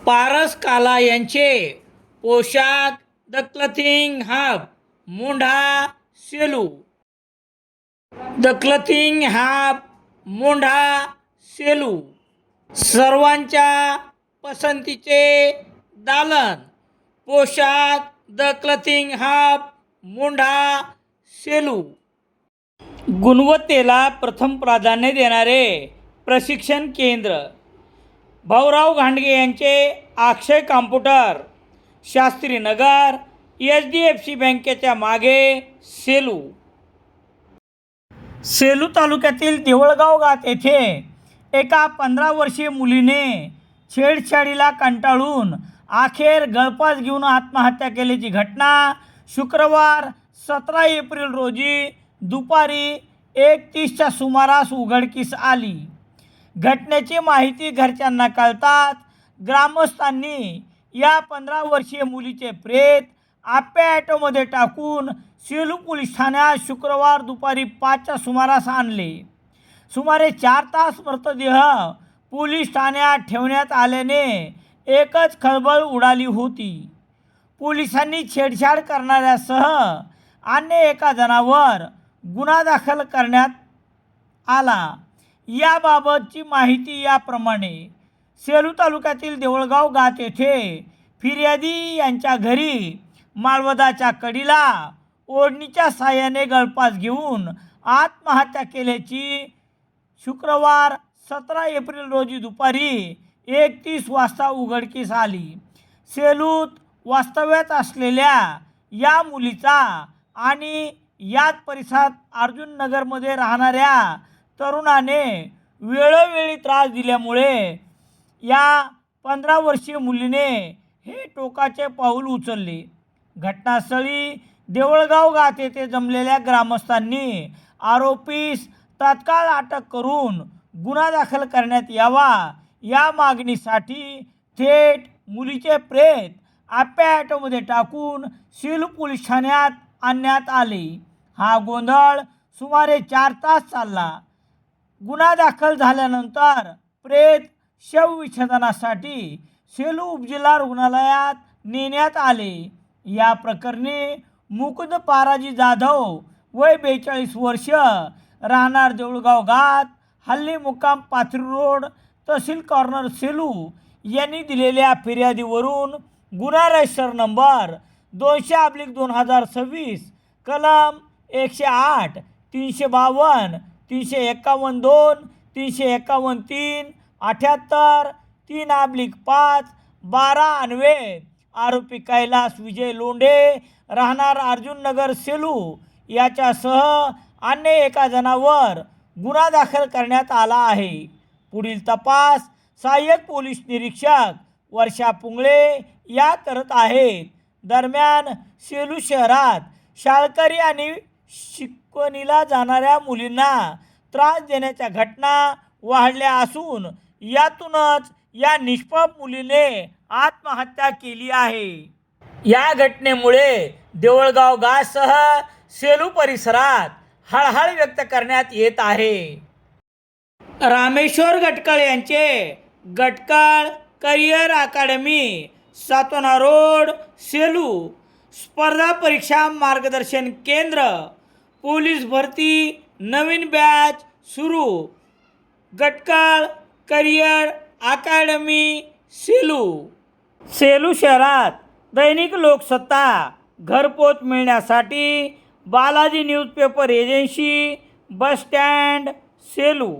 पारस काला यांचे पोशाख the clothing hub Mondha Selu. The clothing hub Mondha Selu सर्वांच्या पसंतीचे दालन. पोशाख the clothing hub Mondha Selu. गुणवत्तेला प्रथम प्राधान्य देणारे प्रशिक्षण केंद्र. भाऊराव घांडगे यांचे अक्षय कॉम्प्युटर, शास्त्रीनगर, HDFC बँकेच्या मागे, सेलू. सेलू तालुक्यातील देवळगाव गात येथे एका 15 वर्षीय मुलीने छेडछाडीला कंटाळून अखेर गळफास घेऊन आत्महत्या केल्याची घटना शुक्रवार 17 एप्रिल रोजी दुपारी 1:30च्या सुमारास उघडकीस आली. घटनेची माहिती घरच्यांना कळताच ग्रामस्थांनी या 15 वर्षीय मुलीचे प्रेत आप्पे ऑटोमध्ये टाकून सेलू पोलीस ठाण्यात शुक्रवार दुपारी 5च्या सुमारास आणले. सुमारे 4 तास मृतदेह पोलीस ठाण्यात ठेवण्यात आल्याने एकच खळबळ उडाली होती. पोलिसांनी छेडछाड करणाऱ्यासह अन्य एका जणावर गुन्हा दाखल करण्यात आला. याबाबतची माहिती याप्रमाणे. सेलू तालुक्यातील देवळगाव गात येथे फिर्यादी यांच्या घरी माळवदाच्या कडीला ओढणीच्या साहाय्याने गळफास घेऊन आत्महत्या केल्याची शुक्रवार 17 एप्रिल रोजी दुपारी 1:30 वाजता उघडकीस आली. सेलूत वास्तव्यात असलेल्या या मुलीचा आणि याच परिसरात अर्जुननगरमध्ये राहणाऱ्या तरुणाने वेळोवेळी त्रास दिल्यामुळे या 15 वर्षीय मुलीने हे टोकाचे पाऊल उचलले. घटनास्थळी देवळगाव गात येथे जमलेल्या ग्रामस्थांनी आरोपीस तात्काळ अटक करून गुन्हा दाखल करण्यात यावा या मागणीसाठी थेट मुलीचे प्रेत आप्पे ऑटोमध्ये टाकून सेलू पोलीस ठाण्यात आणण्यात आले. हा गोंधळ सुमारे 4 तास चालला. गुन्हा दाखल झाल्यानंतर प्रेत शवविच्छेदनासाठी सेलू उपजिल्हा रुग्णालयात नेण्यात आले. या प्रकरणी मुकुंद पाराजी जाधव वय 42 वर्ष राहणार देऊळगाव गात, हल्ली मुक्काम पाथरी रोड, तहसील कॉर्नर, सेलू यांनी दिलेल्या फिर्यादीवरून गुन्हा रजिस्टर नंबर 200/2026 कलम 108, 352, 351(2), 351(3), 78, 3/5, 12 अन्वये आरोपी कैलास विजय लोंढे राहणार अर्जुननगर सेलू याच्यासह अन्य एका जणावर गुन्हा दाखल करण्यात आला आहे. पुढील तपास सहाय्यक पोलीस निरीक्षक वर्षा पुंगळे या करत आहेत. दरम्यान सेलू शहरात शाळकरी आणि शिकवणीला जाणाऱ्या मुलींना त्रास देण्याच्या घटना वाढल्या असून यातूनच या निष्पाप मुलीने आत्महत्या केली आहे. या घटनेमुळे देवळगाव गावासह सेलू परिसरात हळहळ व्यक्त करण्यात येत आहे. रामेश्वर गटकळ यांचे गटकळ करिअर अकादमी, सातोना रोड, सेलू स्पर्धा परीक्षा मार्गदर्शन केंद्र. पोलीस भरती नवीन बॅच सुरू. गटकळ करिअर अकादमी, सेलू. सेलू शहरात दैनिक लोकसत्ता घरपोच मिळण्यासाठी Balaji newspaper agency, bus stand, Selu.